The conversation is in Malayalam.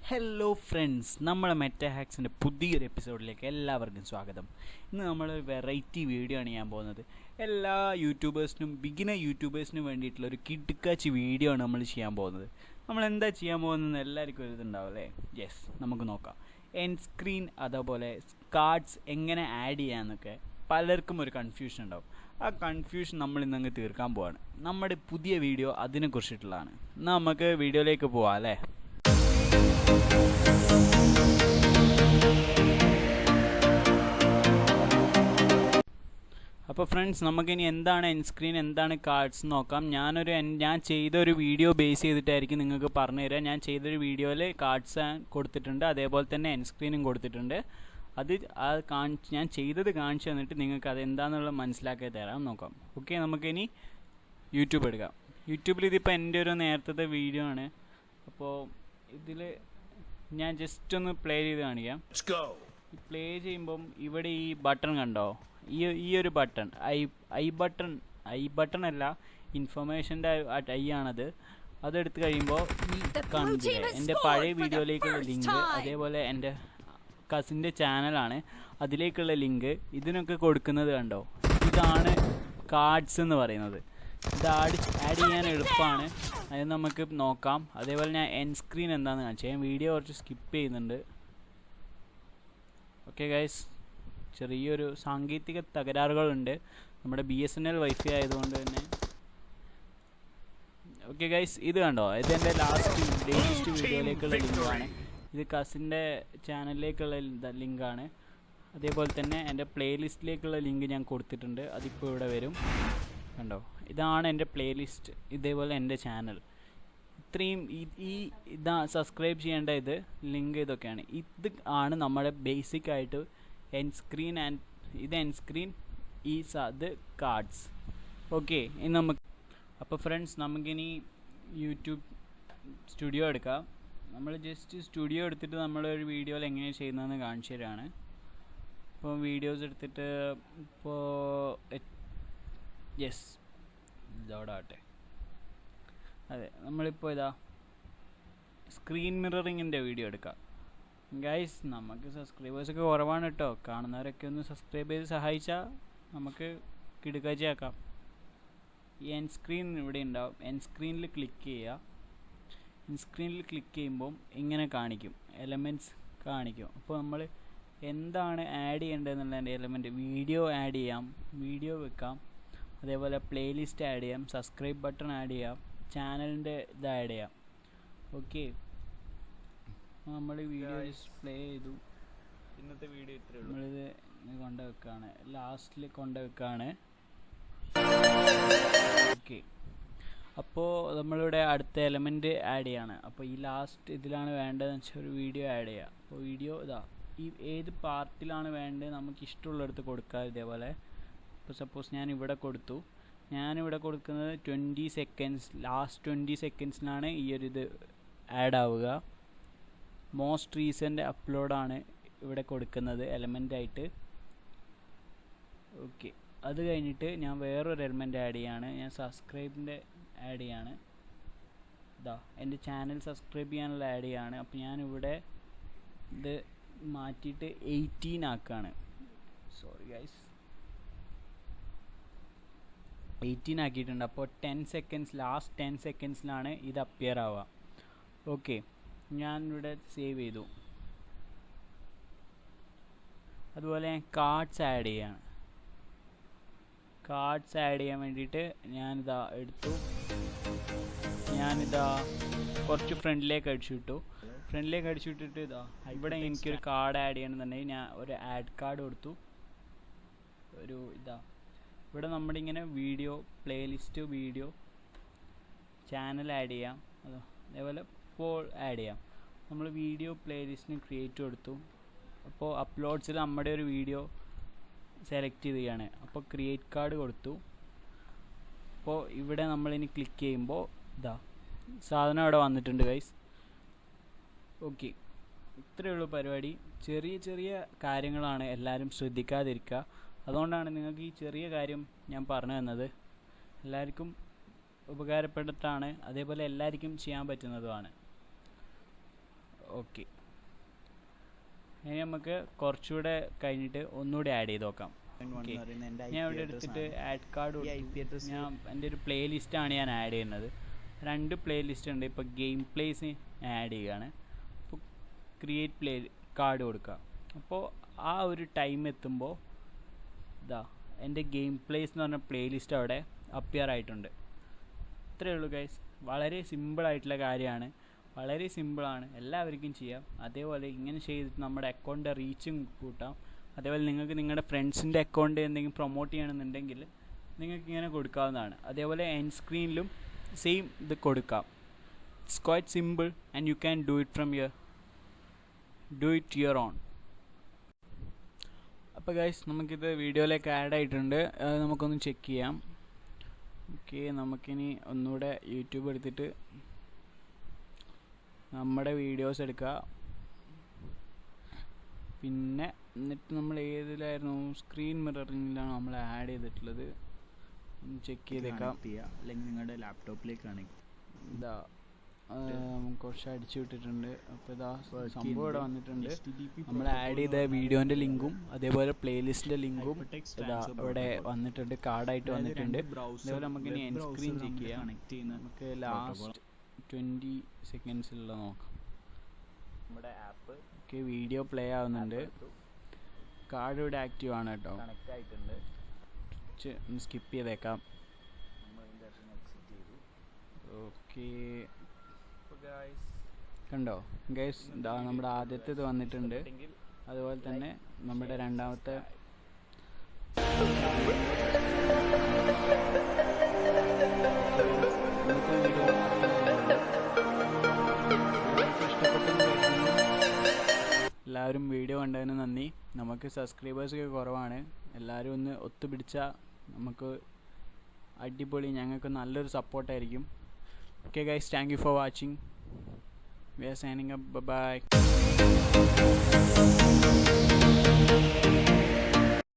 ഹലോ ഫ്രണ്ട്സ്, നമ്മളെ മെറ്റാ ഹാക്സിൻ്റെ പുതിയൊരു എപ്പിസോഡിലേക്ക് എല്ലാവർക്കും സ്വാഗതം. ഇന്ന് നമ്മൾ വെറൈറ്റി വീഡിയോ ആണ് ചെയ്യാൻ പോകുന്നത്. എല്ലാ യൂട്യൂബേഴ്സിനും ബിഗിനർ യൂട്യൂബേഴ്സിനും വേണ്ടിയിട്ടുള്ള ഒരു കിടുക്കാച്ചി വീഡിയോ ആണ് നമ്മൾ ചെയ്യാൻ പോകുന്നത്. നമ്മൾ എന്താ ചെയ്യാൻ പോകുന്നത് എല്ലാവർക്കും ഒരു ഇതുണ്ടാവും അല്ലേ? യെസ്, നമുക്ക് നോക്കാം. എൻഡ് സ്ക്രീൻ അതേപോലെ കാർഡ്സ് എങ്ങനെ ആഡ് ചെയ്യാമെന്നൊക്കെ പലർക്കും ഒരു കൺഫ്യൂഷൻ ഉണ്ടാവും. ആ കൺഫ്യൂഷൻ നമ്മൾ ഇന്നങ്ങ് തീർക്കാൻ പോവാണ്. നമ്മുടെ പുതിയ വീഡിയോ അതിനെക്കുറിച്ചിട്ടുള്ളതാണ്. എന്നാൽ നമുക്ക് വീഡിയോയിലേക്ക് പോവാം അല്ലേ? അപ്പോൾ ഫ്രണ്ട്സ്, നമുക്കിനി എന്താണ് എൻഡ് സ്ക്രീൻ, എന്താണ് കാർഡ്സ് നോക്കാം. ഞാൻ ചെയ്തൊരു വീഡിയോ ബേസ് ചെയ്തിട്ടായിരിക്കും നിങ്ങൾക്ക് പറഞ്ഞു തരാം. ഞാൻ ചെയ്തൊരു വീഡിയോയിൽ കാർഡ്സ് കൊടുത്തിട്ടുണ്ട്, അതേപോലെ തന്നെ എൻഡ് സ്ക്രീനും കൊടുത്തിട്ടുണ്ട്. ഞാൻ ചെയ്തത് കാണിച്ചു തന്നിട്ട് നിങ്ങൾക്ക് അതെന്താണെന്നുള്ളത് മനസ്സിലാക്കി തരാം. നോക്കാം. ഓക്കെ, നമുക്കിനി യൂട്യൂബ് എടുക്കാം. യൂട്യൂബിൽ ഇതിപ്പോൾ എൻ്റെ ഒരു നേരത്തെ വീഡിയോ ആണ്. അപ്പോൾ ഇതിൽ ഞാൻ ജസ്റ്റ് ഒന്ന് പ്ലേ ചെയ്ത് കാണിക്കാം. പ്ലേ ചെയ്യുമ്പം ഇവിടെ ഈ ബട്ടൺ കണ്ടോ? ഈ ഒരു ബട്ടൺ ഐ ബട്ടൺ അല്ല, ഇൻഫർമേഷൻ്റെ ഐ ആണത്. അതെടുത്ത് കഴിയുമ്പോൾ ഈ കാണിച്ചില്ലേ എൻ്റെ പഴയ വീഡിയോയിലേക്കുള്ള ലിങ്ക്, അതേപോലെ എൻ്റെ കസിൻ്റെ ചാനലാണ്, അതിലേക്കുള്ള ലിങ്ക്, ഇതിനൊക്കെ കൊടുക്കുന്നത് കണ്ടോ? ഇതാണ് കാർഡ്സ് എന്ന് പറയുന്നത്. ഇത് ആഡ് ചെയ്യാൻ എളുപ്പമാണ്. അത് നമുക്ക് നോക്കാം. അതേപോലെ ഞാൻ എൻഡ് സ്ക്രീൻ എന്താണെന്ന് കാണിച്ചാൽ, ഞാൻ വീഡിയോ കുറച്ച് സ്കിപ്പ് ചെയ്യുന്നുണ്ട്. ഓക്കെ ഗൈസ്, ചെറിയൊരു സാങ്കേതിക തകരാറുകളുണ്ട്. നമ്മുടെ BSNL വൈഫൈ ആയതുകൊണ്ട് തന്നെ. ഓക്കെ ഗൈസ്, ഇത് കണ്ടോ? ഇത് എൻ്റെ ലേറ്റസ്റ്റ് വീഡിയോയിലേക്കുള്ള ലിങ്കാണ്. ഇത് കസിൻ്റെ ചാനലിലേക്കുള്ള ലിങ്കാണ്. അതേപോലെ തന്നെ എൻ്റെ പ്ലേലിസ്റ്റിലേക്കുള്ള ലിങ്ക് ഞാൻ കൊടുത്തിട്ടുണ്ട്. അതിപ്പോൾ ഇവിടെ വരും. കണ്ടോ? ഇതാണ് എൻ്റെ പ്ലേലിസ്റ്റ്, ഇതേപോലെ എൻ്റെ ചാനൽ. ഇത്രയും ഇതാ സബ്സ്ക്രൈബ് ചെയ്യേണ്ട ലിങ്ക് ഇതൊക്കെയാണ്. ഇത് ആണ് നമ്മുടെ ബേസിക് ആയിട്ട് എൻഡ് സ്ക്രീൻ. ഇത് എൻഡ് സ്ക്രീൻ, ഇത് കാർഡ്സ്. ഓക്കെ, ഇനി നമുക്ക് അപ്പോൾ ഫ്രണ്ട്സ്, നമുക്കിനി യൂട്യൂബ് സ്റ്റുഡിയോ എടുക്കാം. നമ്മൾ ജസ്റ്റ് സ്റ്റുഡിയോ എടുത്തിട്ട് നമ്മളൊരു വീഡിയോയിൽ എങ്ങനെയാണ് ചെയ്യുന്നതെന്ന് കാണിച്ചു തരാണ്. ഇപ്പോൾ വീഡിയോസ് എടുത്തിട്ട് ഇപ്പോൾ യെസ് ഇതോടാട്ടെ. അതെ, നമ്മളിപ്പോൾ ഇതാ സ്ക്രീൻ മിററിങ്ങിൻ്റെ വീഡിയോ എടുക്കാം. ഗൈസ്, നമുക്ക് സബ്സ്ക്രൈബേഴ്സൊക്കെ കുറവാണ് കേട്ടോ. കാണുന്നവരൊക്കെ ഒന്ന് സബ്സ്ക്രൈബ് ചെയ്ത് സഹായിച്ചാൽ നമുക്ക് കിടുക്കാച്ചിയാക്കാം. ഈ എൻഡ് സ്ക്രീൻ ഇവിടെ ഉണ്ടാവും. എൻഡ് സ്ക്രീനിൽ ക്ലിക്ക് ചെയ്യുക. എൻഡ് സ്ക്രീനിൽ ക്ലിക്ക് ചെയ്യുമ്പം ഇങ്ങനെ കാണിക്കും, എലമെൻറ്റ്സ് കാണിക്കും. അപ്പോൾ നമ്മൾ എന്താണ് ആഡ് ചെയ്യേണ്ടതെന്നുള്ളതിൻ്റെ എലമെൻറ്റ്, വീഡിയോ ആഡ് ചെയ്യാം, വീഡിയോ വെക്കാം, അതേപോലെ പ്ലേലിസ്റ്റ് ആഡ് ചെയ്യാം, സബ്സ്ക്രൈബ് ബട്ടൺ ആഡ് ചെയ്യാം, ചാനലിൻ്റെ ഇത് ആഡ് ചെയ്യാം. ഓക്കെ, നമ്മൾ വീഡിയോ പ്ലേ ചെയ്തു. ഇന്നത്തെ വീഡിയോ ഇത്രയേ ഉള്ളൂ. നമ്മളിത് കൊണ്ടുവെക്കാണ്, ലാസ്റ്റിൽ കൊണ്ടുവെക്കാണ്. ഓക്കെ, അപ്പോൾ നമ്മളിവിടെ അടുത്ത എലമെൻറ്റ് ആഡ് ചെയ്യാണ്. അപ്പോൾ ഈ ലാസ്റ്റ് ഇതിലാണ് വേണ്ടതെന്ന് വെച്ചാൽ ഒരു വീഡിയോ ആഡ് ചെയ്യുക. അപ്പോൾ വീഡിയോ ഇതാ, ഈ ഏത് പാർട്ടിലാണ് വേണ്ടത് നമുക്ക് ഇഷ്ടമുള്ളിടത്ത് കൊടുക്കുക. ഇതേപോലെ ഇപ്പോൾ സപ്പോസ് ഞാനിവിടെ കൊടുത്തു. ഞാനിവിടെ കൊടുക്കുന്നത് 20 സെക്കൻഡ്സ്, ലാസ്റ്റ് 20 സെക്കൻഡ്സിനാണ് ഈ ഒരു ഇത് ആഡ് ആവുക. മോസ്റ്റ് റീസെൻ്റ് അപ്ലോഡാണ് ഇവിടെ കൊടുക്കുന്നത് എലമെൻ്റായിട്ട്. ഓക്കെ, അത് കഴിഞ്ഞിട്ട് ഞാൻ വേറൊരു എലമെൻറ്റ് ആഡ് ചെയ്യാണ്. ഞാൻ സബ്സ്ക്രൈബിൻ്റെ ആഡ് ചെയ്യാണ്. ഇതാ എൻ്റെ ചാനൽ സബ്സ്ക്രൈബ് ചെയ്യാനുള്ള ആഡ് ചെയ്യാണ്. അപ്പോൾ ഞാനിവിടെ ഇത് മാറ്റിയിട്ട് 18 ആക്കുകയാണ്. സോറി ഗൈസ്, 18 ആക്കിയിട്ടുണ്ട്. അപ്പോൾ 10 സെക്കൻഡ്സ്, ലാസ്റ്റ് 10 സെക്കൻഡ്സിലാണ് ഇത് അപ്പിയർ ആവുക. ഓക്കെ, ഞാനിവിടെ സേവ് ചെയ്തു. അതുപോലെ ഞാൻ കാർഡ്സ് ആഡ് ചെയ്യാണ്. കാർഡ്സ് ആഡ് ചെയ്യാൻ വേണ്ടിയിട്ട് ഞാനിതാ എടുത്തു. ഞാനിതാ കുറച്ച് ഫ്രണ്ടിലേക്ക് അടിച്ചു വിട്ടു. ഫ്രണ്ടിലേക്ക് അടിച്ചു വിട്ടിട്ട് ഇതാ ഇവിടെ എനിക്കൊരു കാർഡ് ആഡ് ചെയ്യണമെന്നുണ്ടെങ്കിൽ ഞാൻ ഒരു ആഡ് കാർഡ് കൊടുത്തു. ഒരു ഇതാ ഇവിടെ നമ്മുടെ ഇങ്ങനെ video playlist, video channel add ചെയ്യാം, അതേപോലെ പോൾ ആഡ് ചെയ്യാം. നമ്മൾ വീഡിയോ പ്ലേലിസ്റ്റിന് ക്രിയേറ്റ് കൊടുത്തു. അപ്പോൾ അപ്ലോഡ്സിൽ നമ്മുടെ ഒരു വീഡിയോ സെലക്ട് ചെയ്യുകയാണ്. അപ്പോൾ ക്രിയേറ്റ് കാർഡ് കൊടുത്തു. അപ്പോൾ ഇവിടെ നമ്മളിനി ക്ലിക്ക് ചെയ്യുമ്പോൾ ഇതാ സാധനം അവിടെ വന്നിട്ടുണ്ട് ഗൈസ്. ഓക്കെ, ഇത്രയേ ഉള്ളൂ പരിപാടി. ചെറിയ ചെറിയ കാര്യങ്ങളാണ്, എല്ലാവരും ശ്രദ്ധിക്കാതിരിക്കുക. അതുകൊണ്ടാണ് നിങ്ങൾക്ക് ഈ ചെറിയ കാര്യം ഞാൻ പറഞ്ഞു തന്നത്. എല്ലാവർക്കും ഉപകാരപ്പെട്ടിട്ടാണ്, അതേപോലെ എല്ലാവർക്കും ചെയ്യാൻ പറ്റുന്നതുമാണ്. ഓക്കെ. ഇനി നമുക്ക് കുറച്ചുകൂടെ കഴിഞ്ഞിട്ട് ഒന്നുകൂടി ആഡ് ചെയ്ത് നോക്കാം. ഞാൻ ഇവിടെ എടുത്തിട്ട് ആഡ് കാർഡ് ഞാൻ എൻ്റെ ഒരു പ്ലേ ലിസ്റ്റാണ് ഞാൻ ആഡ് ചെയ്യുന്നത്. 2 പ്ലേ ലിസ്റ്റ് ഉണ്ട്. ഇപ്പോൾ ഗെയിം പ്ലേസ് ആഡ് ചെയ്യുകയാണ്. അപ്പോൾ ക്രിയേറ്റ് പ്ലേ കാർഡ് കൊടുക്കുക. അപ്പോൾ ആ ഒരു ടൈം എത്തുമ്പോൾ ഇതാ എൻ്റെ ഗെയിം പ്ലേസ് എന്ന് പറഞ്ഞ പ്ലേ ലിസ്റ്റ് അവിടെ അപ്പിയർ ആയിട്ടുണ്ട്. ഇത്രയേ ഉള്ളൂ ഗൈസ്. വളരെ സിമ്പിളായിട്ടുള്ള കാര്യമാണ്, വളരെ സിമ്പിളാണ്, എല്ലാവർക്കും ചെയ്യാം. അതേപോലെ ഇങ്ങനെ ചെയ്തിട്ട് നമ്മുടെ അക്കൗണ്ടിൻ്റെ റീച്ചും കൂട്ടാം. അതേപോലെ നിങ്ങൾക്ക് നിങ്ങളുടെ ഫ്രണ്ട്സിൻ്റെ അക്കൗണ്ട് എന്തെങ്കിലും പ്രൊമോട്ട് ചെയ്യണമെന്നുണ്ടെങ്കിൽ നിങ്ങൾക്ക് ഇങ്ങനെ കൊടുക്കാവുന്നതാണ്. അതേപോലെ എൻഡ് സ്ക്രീനിലും സെയിം ഇത് കൊടുക്കാം. It's quite simple and you can do it your own. അപ്പോൾ ഗൈസ് നമുക്കിത് വീഡിയോയിലേക്ക് ആഡ് ആയിട്ടുണ്ട്. അത് നമുക്കൊന്ന് ചെക്ക് ചെയ്യാം. ഓക്കെ, നമുക്കിനി ഒന്നുകൂടെ യൂട്യൂബ് എടുത്തിട്ട് നമ്മുടെ വീഡിയോസ് എടുക്കുക. പിന്നെ എന്നിട്ട് നമ്മൾ ഏതിലായിരുന്നു, സ്ക്രീൻ മിററിങ്ങിലാണ് നമ്മൾ ആഡ് ചെയ്തിട്ടുള്ളത്. ചെക്ക് ചെയ്തേക്കാം. അല്ലെങ്കിൽ നിങ്ങളുടെ ലാപ്ടോപ്പിലേക്കാണ് ഇതാ കുറച്ച് അടിച്ചു വിട്ടിട്ടുണ്ട്. അപ്പോൾ ഇതാ സംഭവം ഇവിടെ വന്നിട്ടുണ്ട്. നമ്മൾ ആഡ് ചെയ്ത വീഡിയോൻ്റെ ലിങ്കും അതേപോലെ പ്ലേലിസ്റ്റിൻ്റെ ലിങ്കും ഇതാ ഇവിടെ വന്നിട്ടുണ്ട്, കാർഡായിട്ട് വന്നിട്ടുണ്ട്. അതേപോലെ നമുക്കിനി എൻഡ് സ്ക്രീൻ ചെക്ക് ചെയ്യാം. നമുക്ക് ലാസ്റ്റ് 20 സെക്കൻഡ്സിലുള്ള നോക്കാം. നമ്മുടെ ആപ്പ് ഓക്കെ, വീഡിയോ പ്ലേ ആവുന്നുണ്ട്. കാർഡ് ഇവിടെ ആക്റ്റീവ് ആണ് കേട്ടോ, കണക്റ്റ് ആയിട്ടുണ്ട്. ഒന്ന് സ്കിപ്പ് ചെയ്തേക്കാം. ഓക്കെ, കണ്ടോ ഗൈസ്, ഇതാ നമ്മുടെ ആദ്യത്തെ ഇത് വന്നിട്ടുണ്ട്. അതുപോലെ തന്നെ നമ്മുടെ രണ്ടാമത്തെ എല്ലാവരും വീഡിയോ കണ്ടതിന് നന്ദി. നമുക്ക് സബ്സ്ക്രൈബേഴ്സൊക്കെ കുറവാണ്. എല്ലാവരും ഒന്ന് ഒത്തുപിടിച്ചാൽ നമുക്ക് അടിപൊളി, ഞങ്ങൾക്ക് നല്ലൊരു സപ്പോർട്ടായിരിക്കും. Okay guys, thank you for watching. We are signing up. Bye bye.